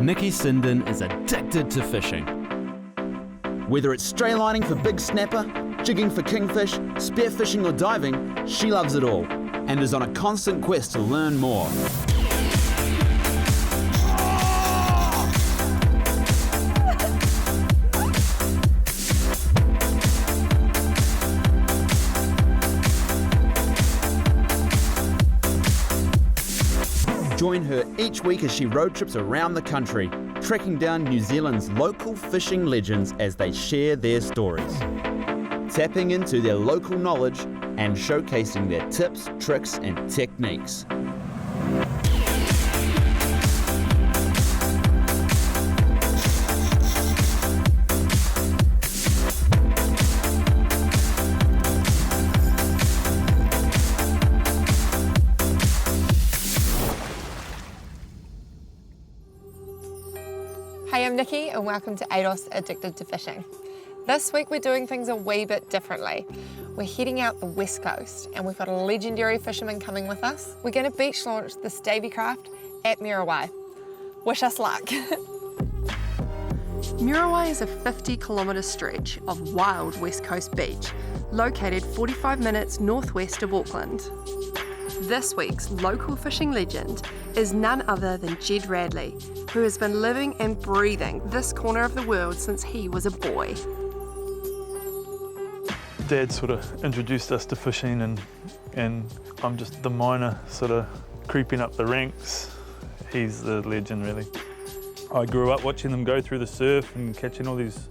Nikki Sinden is addicted to fishing. Whether it's straylining for big snapper, jigging for kingfish, spearfishing or diving, she loves it all and is on a constant quest to learn more. Join her each week as she road trips around the country, tracking down New Zealand's local fishing legends as they share their stories, tapping into their local knowledge and showcasing their tips, tricks and techniques. Hey, I'm Nikki and welcome to ADOS Addicted to Fishing. This week we're doing things a wee bit differently. We're heading out the west coast and we've got a legendary fisherman coming with us. We're going to beach launch this Davy craft at Muriwai. Wish us luck. Muriwai is a 50-kilometre stretch of wild west coast beach located 45 minutes northwest of Auckland. This week's local fishing legend is none other than Jed Radley, who has been living and breathing this corner of the world since he was a boy. Dad sort of introduced us to fishing and I'm just the minor sort of creeping up the ranks. He's the legend really. I grew up watching them go through the surf and catching all these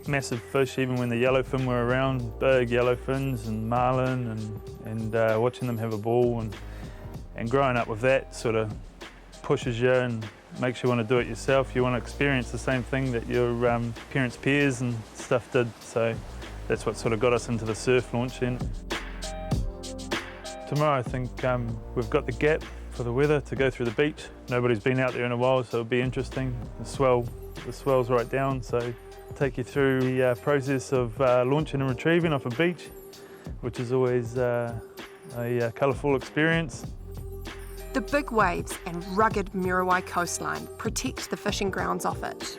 massive fish, even when the yellowfin were around, big yellowfins and marlin and watching them have a ball and growing up with that sort of pushes you and makes you want to do it yourself. You want to experience the same thing that your parents' peers and stuff did. So that's what sort of got us into the surf launching. Tomorrow I think we've got the gap for the weather to go through the beach. Nobody's been out there in a while, so it'll be interesting. The swell's right down, so take you through the process of launching and retrieving off a beach, which is always a colourful experience. The big waves and rugged Muriwai coastline protect the fishing grounds off it.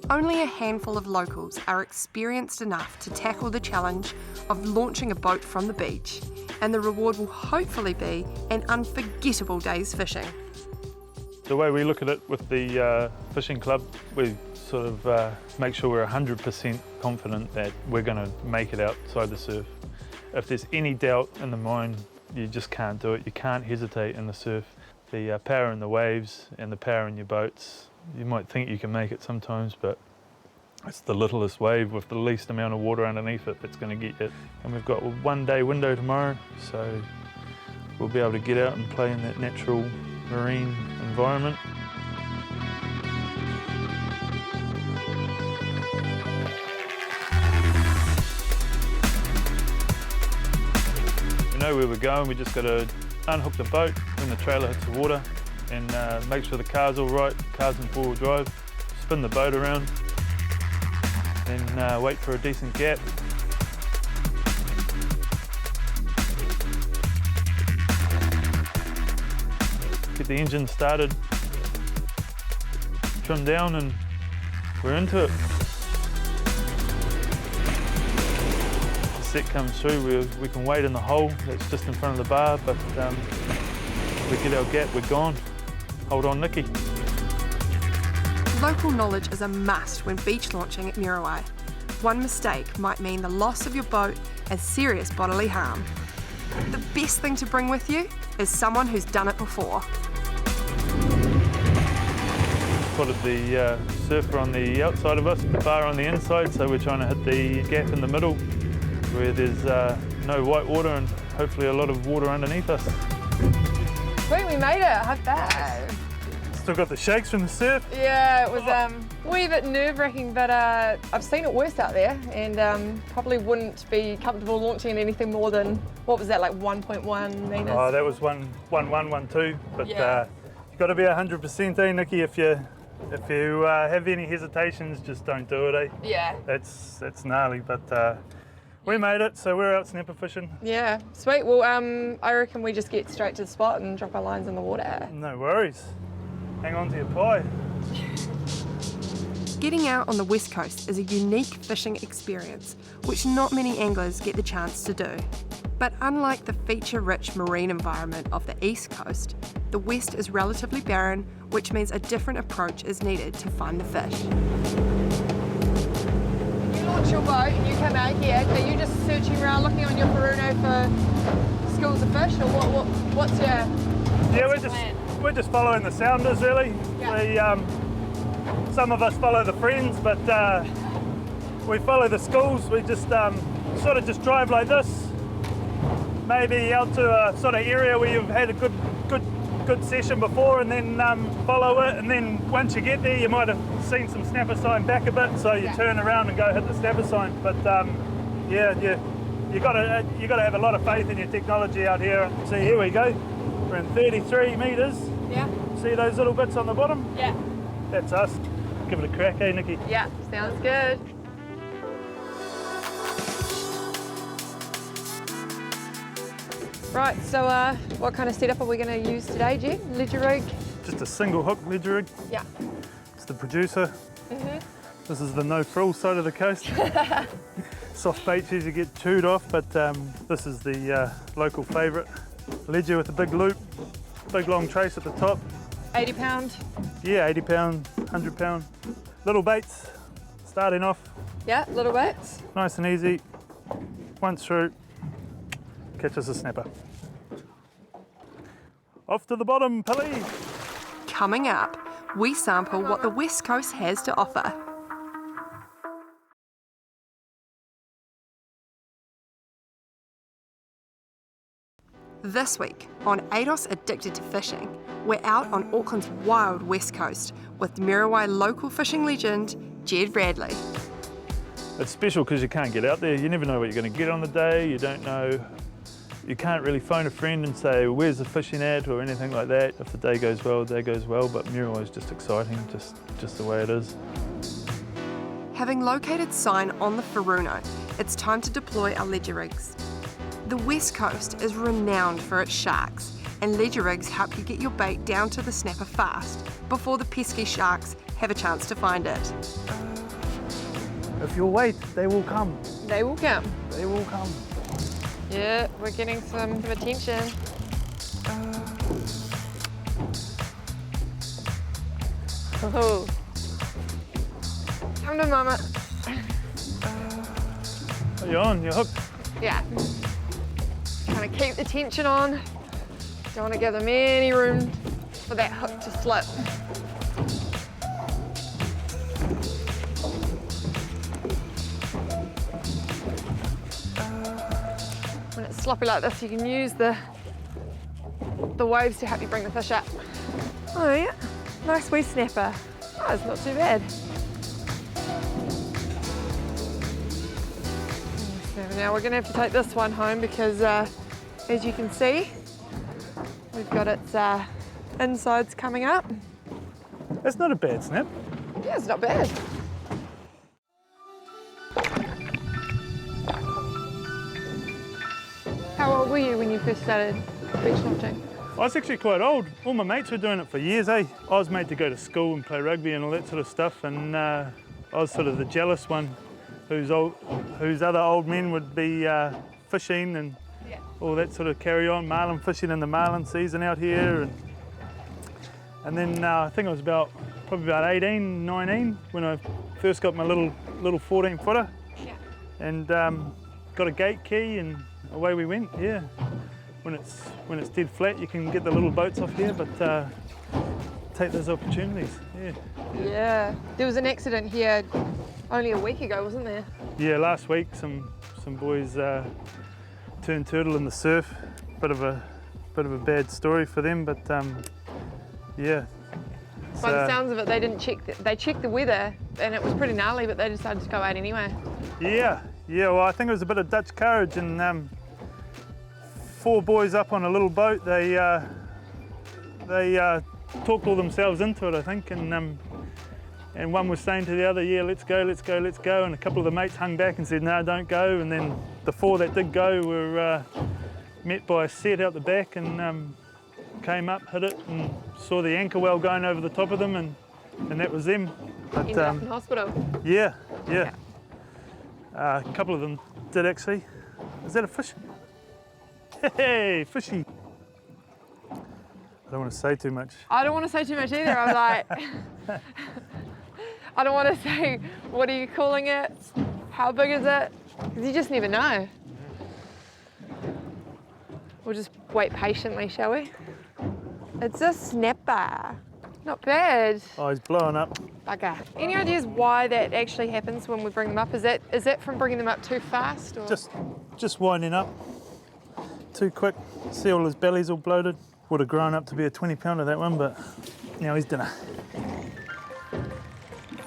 Only a handful of locals are experienced enough to tackle the challenge of launching a boat from the beach, and the reward will hopefully be an unforgettable day's fishing. The way we look at it with the fishing club, we sort of make sure we're 100% confident that we're going to make it outside the surf. If there's any doubt in the mind, you just can't do it. You can't hesitate in the surf. The power in the waves and the power in your boats, you might think you can make it sometimes, but it's the littlest wave with the least amount of water underneath it that's going to get you. And we've got a one-day window tomorrow, so we'll be able to get out and play in that natural marine environment. We know where we're going, we just got to unhook the boat when the trailer hits the water and make sure the car's all right, car's in four-wheel drive, spin the boat around and wait for a decent gap. Get the engine started, trim down and we're into it. The set comes through, we can wait in the hole that's just in front of the bar, but we get our gap, we're gone. Hold on, Nikki. Local knowledge is a must when beach launching at Muriwai. One mistake might mean the loss of your boat and serious bodily harm. The best thing to bring with you is someone who's done it before. Spotted the surfer on the outside of us, the bar on the inside, so we're trying to hit the gap in the middle where there's no white water and hopefully a lot of water underneath us. Sweet, we made it, how'd that? Still got the shakes from the surf. Yeah, it was a wee bit nerve-wracking, but I've seen it worse out there and probably wouldn't be comfortable launching in anything more than, what was that, like 1.1 metres? Oh, that was 1.2, but yeah. You've got to be 100%, eh, Nikki? If you have any hesitations, just don't do it, eh? Yeah. That's gnarly, but we made it, so we're out snapper fishing. Yeah, sweet. Well, I reckon we just get straight to the spot and drop our lines in the water. No worries. Hang on to your pie. Getting out on the west coast is a unique fishing experience, which not many anglers get the chance to do. But unlike the feature-rich marine environment of the east coast, the west is relatively barren, which means a different approach is needed to find the fish. You launch your boat and you come out here, are you just searching around looking on your Peruno for schools of fish, or what's your plan? We're just following the sounders really. Yeah. Some of us follow the friends, but we follow the schools. We just sort of just drive like this, maybe out to a sort of area where you've had a good session before, and then follow it. And then once you get there, you might have seen some snapper sign back a bit, so you turn around and go hit the snapper sign. But you got to have a lot of faith in your technology out here. See, here we go. We're in 33 metres. Yeah. See those little bits on the bottom? Yeah. That's us. Give it a crack, eh, Nikki? Yeah, sounds good. Right, so what kind of setup are we going to use today, Jed? Ledger rig? Just a single hook ledger rig. Yeah. It's the producer. This is the no frill side of the coast. Soft baits usually get chewed off, but this is the local favourite. Ledger with a big loop, big long trace at the top. 80 pound? Yeah, 80 pound, 100 pound. Little baits, starting off. Yeah, little bits. Nice and easy. Once through, catch us a snapper. Off to the bottom, Pilly. Coming up, we sample what the West Coast has to offer. This week on ADOS Addicted to Fishing, we're out on Auckland's wild west coast with Muriwai local fishing legend, Jed Radley. It's special because you can't get out there. You never know what you're going to get on the day. You don't know. You can't really phone a friend and say, where's the fishing at, or anything like that. If the day goes well, the day goes well, but Muriwai is just exciting, just the way it is. Having located sign on the Wharuno, it's time to deploy our ledger rigs. The West Coast is renowned for its sharks, and ledger rigs help you get your bait down to the snapper fast before the pesky sharks have a chance to find it. If you'll wait, they will come. They will come. They will come. Yeah, we're getting some attention. Oh. Come to mama. Are you on? You're hooked? Yeah. Trying to keep the tension on. Don't want to give them any room for that hook to slip. When it's sloppy like this, you can use the waves to help you bring the fish up. Oh yeah, nice wee snapper. Oh, it's not too bad. So now we're going to have to take this one home because, as you can see, we've got its insides coming up. That's not a bad snap. Yeah, it's not bad. How old were you when you first started beach launching? I was actually quite old. All my mates were doing it for years, eh? I was made to go to school and play rugby and all that sort of stuff, and I was sort of the jealous one whose other old men would be fishing and all that sort of carry on, marlin fishing in the marlin season out here. And then I think I was probably about 18, 19 when I first got my little 14 footer and got a gate key, and away we went. Yeah, when it's dead flat, you can get the little boats off here, but take those opportunities. Yeah, there was an accident here only a week ago, wasn't there? Yeah, last week some boys turned turtle in the surf. Bit of a bad story for them, but yeah. By the sounds of it, they didn't check. They checked the weather, and it was pretty gnarly, but they decided to go out anyway. Yeah. Well, I think it was a bit of Dutch courage, and 4 boys up on a little boat. They talked all themselves into it, I think, and one was saying to the other, yeah, let's go, and a couple of the mates hung back and said, no, don't go, and then the 4 that did go were met by a set out the back and came up, hit it, and saw the anchor well going over the top of them, and that was them. But, Ended up in hospital. yeah. A couple of them did actually. Is that a fish? Hey, fishy. I don't want to say too much. I don't want to say too much either. I'm like, I don't want to say, what are you calling it? How big is it? Because you just never know. We'll just wait patiently, shall we? It's a snapper. Not bad. Oh, he's blowing up. Bugger. Any ideas why that actually happens when we bring them up? Is that from bringing them up too fast? Or? Just winding up. Too quick. See all his belly's all bloated. Would have grown up to be a 20-pounder, that one, but now he's dinner.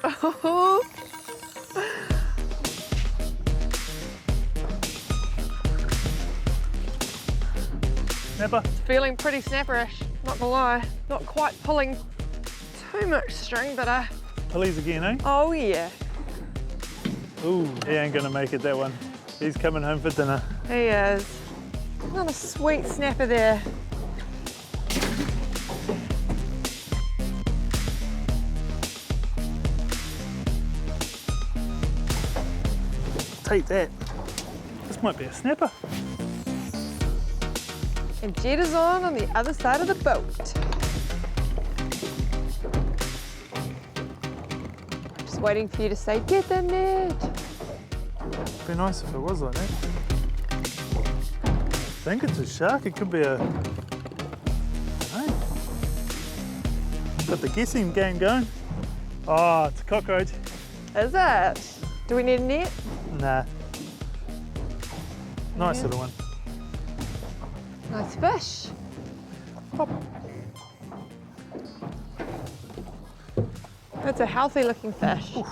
Oh. Snapper? Feeling pretty snapperish, not gonna lie. Not quite pulling too much string, but Police again, eh? oh yeah. Ooh, he ain't gonna make it, that one. He's coming home for dinner. He is. Another sweet snapper there. Take that. This might be a snapper. And Jed is on the other side of the boat. Just waiting for you to say, get the net. It'd be nice if it was like that. I think it's a shark. It could be a... Hey. Got the guessing game going. Oh, it's a cockroach. Is it? Do we need a net? Nah. Nice little one. Nice fish. Pop. That's a healthy looking fish. Oof.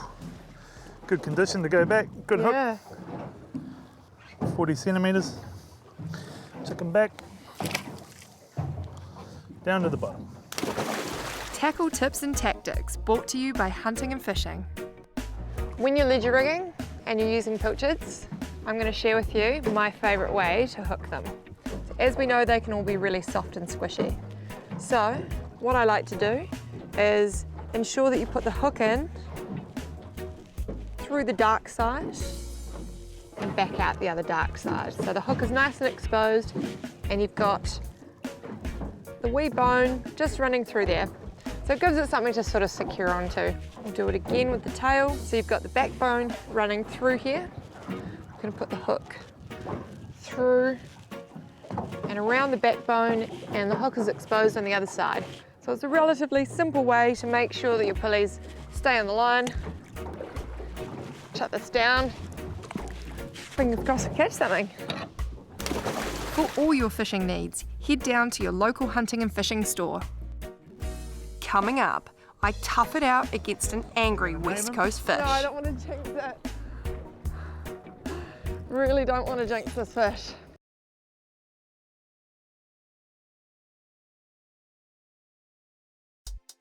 Good condition to go back. Good Yeah. hook. 40 centimetres. Chuck him back. Down to the bottom. Tackle tips and tactics brought to you by Hunting and Fishing. When you're ledger rigging and you're using pilchards, I'm going to share with you my favourite way to hook them. As we know, they can all be really soft and squishy. So what I like to do is ensure that you put the hook in through the dark side and back out the other dark side. So the hook is nice and exposed and you've got the wee bone just running through there. So it gives it something to sort of secure onto. We'll do it again with the tail. So you've got the backbone running through here. I'm going to put the hook through and around the backbone, and the hook is exposed on the other side. So it's a relatively simple way to make sure that your pulleys stay on the line. Shut this down. Fingers crossed to catch something. For all your fishing needs, head down to your local hunting and fishing store. Coming up, I tough it out against an angry West Coast fish. No, I don't want to jinx it. Really don't want to jinx this fish.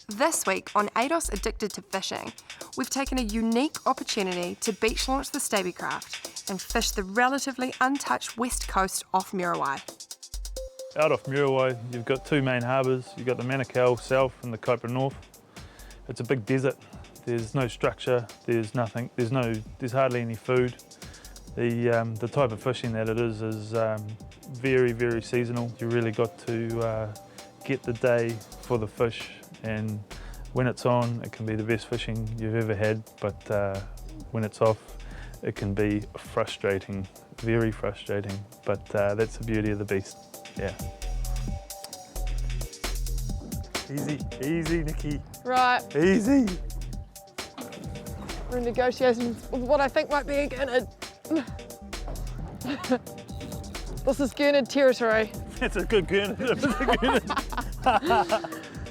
This week on ADOS Addicted to Fishing, we've taken a unique opportunity to beach launch the Stabicraft and fish the relatively untouched west coast off Muriwai. Out off Muriwai, you've got two main harbours. You've got the Manukau South and the Kaipara North. It's a big desert. There's no structure, there's nothing, there's hardly any food. The type of fishing that it is very, very seasonal. You really got to get the day for the fish, and when it's on, it can be the best fishing you've ever had, but when it's off, it can be frustrating, very frustrating, but that's the beauty of the beast, yeah. Easy, easy, Nikki. Right. Easy. We're in negotiations with what I think might be a gurnard. This is gurnard territory. That's a good gurnard.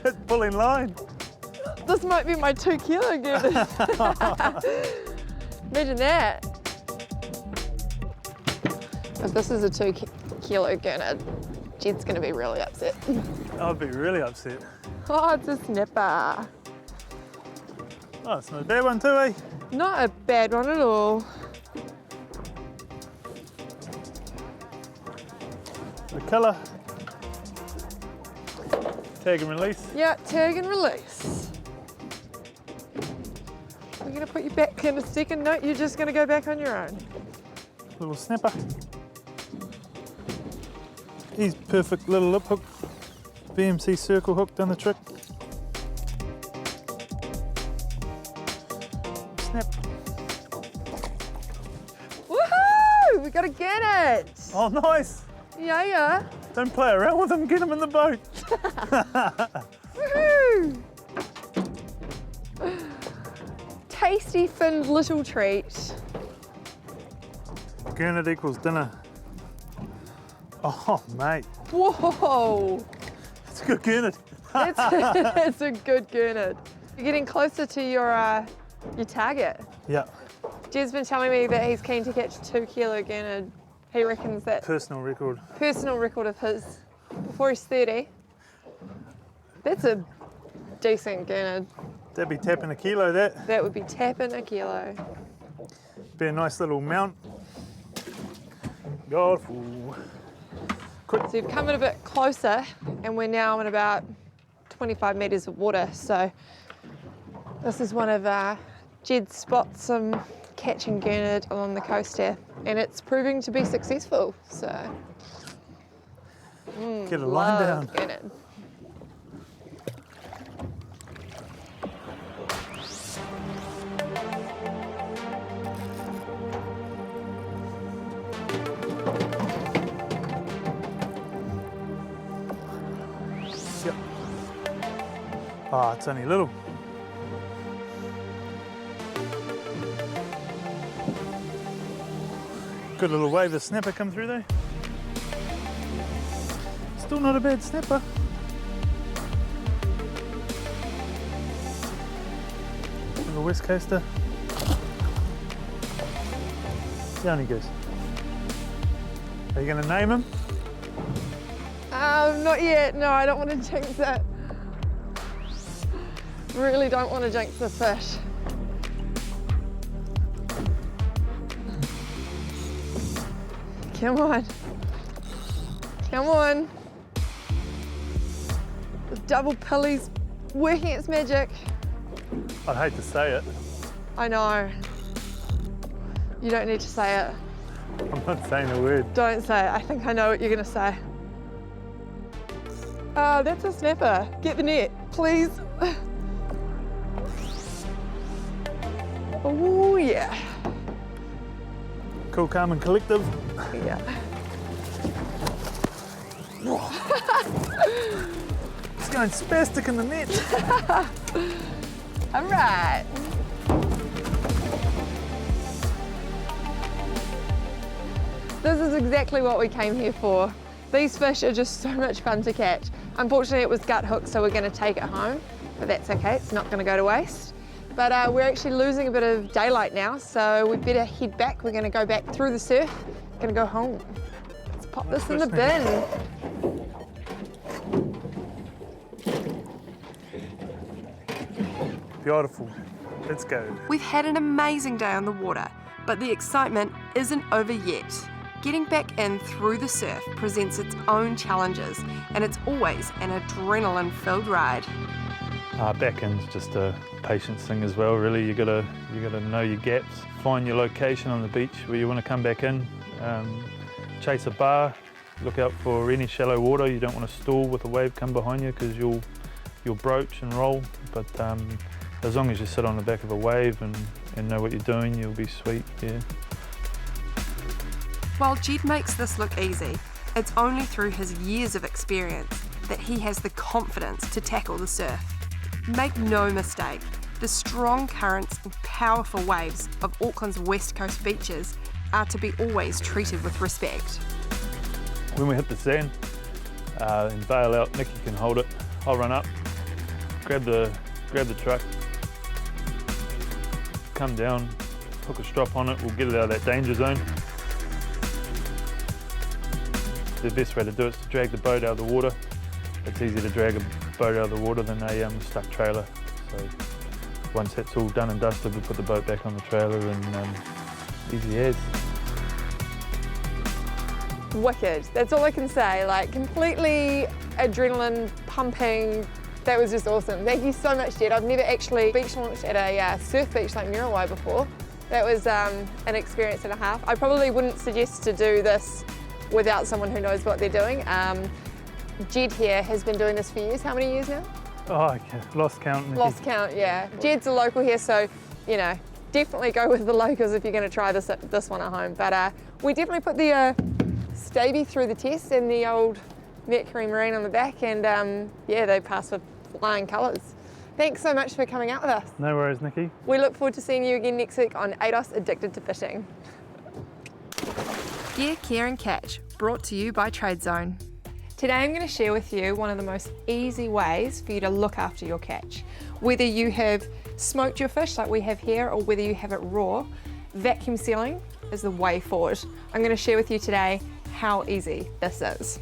It's pulling line. This might be my 2 kilo gurnard. Imagine that. If this is a 2 kilo gurnard, Jed's gonna be really upset. I'd be really upset. Oh, it's a snapper. Oh, it's not a bad one too, eh? Not a bad one at all. The colour. Tag and release. Yeah, tag and release. We're gonna put you back in a second. No, you're just gonna go back on your own. Little snapper. He's perfect little lip hook. VMC circle hook done the trick. Snap. Woohoo! We gotta get it. Oh, nice. Yeah. Don't play around with him, get him in the boat. Woohoo! Tasty finned little treat. Gurnard equals dinner. Oh, mate. Whoa! It's a good gurnard. It's a good gurnard. You're getting closer to your target. Yeah, Jed's been telling me that he's keen to catch 2 kilo gurnard. He reckons that personal record. of his before he's 30. That's a decent gurnard. That'd be tapping a kilo, that. That would be tapping a kilo. Be a nice little mount. God, ooh. So you've come in a bit closer and we're now in about 25 metres of water. So this is one of Jed's spots catching gurnard along the coast here, and it's proving to be successful. So Get a line down. Gurnard. Yep. Ah, it's only little. Good little wave of snapper come through though. Still not a bad snapper. Little west coaster. Down he goes. Are you going to name him? Not yet. No, I don't want to jinx it. Really don't want to jinx this fish. Come on. Come on. The double pilly's working its magic. I'd hate to say it. I know. You don't need to say it. I'm not saying a word. Don't say it. I think I know what you're going to say. Oh, that's a snapper. Get the net, please. Oh, yeah. Cool, calm and collective. Yeah. It's going spastic in the net. All right. This is exactly what we came here for. These fish are just so much fun to catch. Unfortunately, it was gut hooked, so we're going to take it home, but that's okay. It's not going to go to waste. But we're actually losing a bit of daylight now, so we better head back. We're going to go back through the surf. Going to go home. Let's pop this in the bin. Beautiful. Let's go. We've had an amazing day on the water, but the excitement isn't over yet. Getting back in through the surf presents its own challenges, and it's always an adrenaline-filled ride. Back in's just a patience thing as well, really. You gotta know your gaps, find your location on the beach where you want to come back in, chase a bar, look out for any shallow water. You don't want to stall with a wave come behind you because you'll broach and roll. But as long as you sit on the back of a wave and know what you're doing, you'll be sweet, yeah. While Jed makes this look easy, it's only through his years of experience that he has the confidence to tackle the surf. Make no mistake, the strong currents and powerful waves of Auckland's west coast beaches are to be always treated with respect. When we hit the sand and bail out, Nicky can hold it. I'll run up, grab the truck, come down, hook a strop on it. We'll get it out of that danger zone. The best way to do it is to drag the boat out of the water. It's easier to drag a boat out of the water than a stuck trailer. So once that's all done and dusted, we put the boat back on the trailer and easy as. Wicked, that's all I can say. Like, completely adrenaline pumping. That was just awesome. Thank you so much, Jed. I've never actually beach launched at a surf beach like Muriwai before. That was an experience and a half. I probably wouldn't suggest to do this without someone who knows what they're doing. Jed here has been doing this for years. How many years now? Oh, okay. Lost count. Nikki. Lost count, yeah. Jed's a local here, so, you know, definitely go with the locals if you're going to try this one at home. But we definitely put the Stabie through the test and the old Mercury Marine on the back, and yeah, they passed with flying colours. Thanks so much for coming out with us. No worries, Nikki. We look forward to seeing you again next week on ADOS Addicted to Fishing. Gear, Care and Catch, brought to you by TradeZone. Today I'm going to share with you one of the most easy ways for you to look after your catch. Whether you have smoked your fish like we have here, or whether you have it raw, vacuum sealing is the way forward. I'm going to share with you today how easy this is.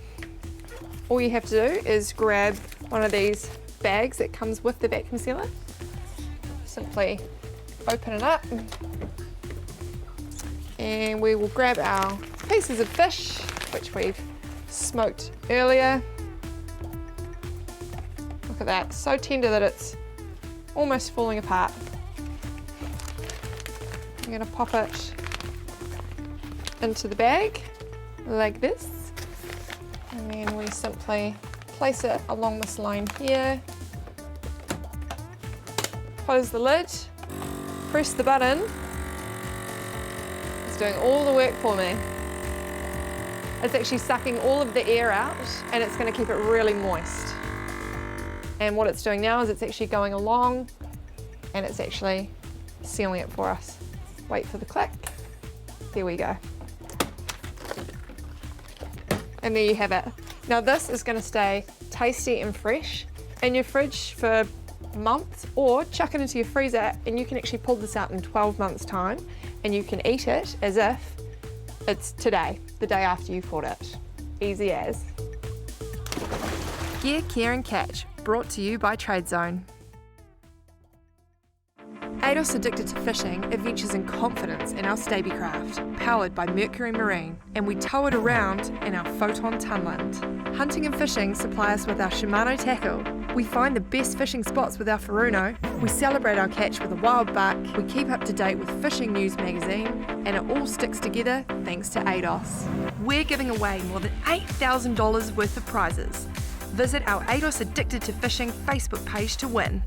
All you have to do is grab one of these bags that comes with the vacuum sealer. Simply open it up and we will grab our pieces of fish, which we've smoked earlier. Look at that, so tender that it's almost falling apart. I'm going to pop it into the bag like this, and then we simply place it along this line here, close the lid, press the button. It's doing all the work for me. It's actually sucking all of the air out, and it's going to keep it really moist. And what it's doing now is it's actually going along and it's actually sealing it for us. Wait for the click. There we go. And there you have it. Now this is going to stay tasty and fresh in your fridge for months, or chuck it into your freezer and you can actually pull this out in 12 months time and you can eat it as if it's today, the day after you caught it. Easy as. Gear, Care and Catch, brought to you by TradeZone. ADOS Addicted to Fishing adventures in confidence in our Stabie craft, powered by Mercury Marine, and we tow it around in our Photon Tunland. Hunting and fishing supply us with our Shimano tackle. We find the best fishing spots with our Furuno. We celebrate our catch with a wild buck. We keep up to date with Fishing News magazine, and it all sticks together thanks to ADOS. We're giving away more than $8,000 worth of prizes. Visit our ADOS Addicted to Fishing Facebook page to win.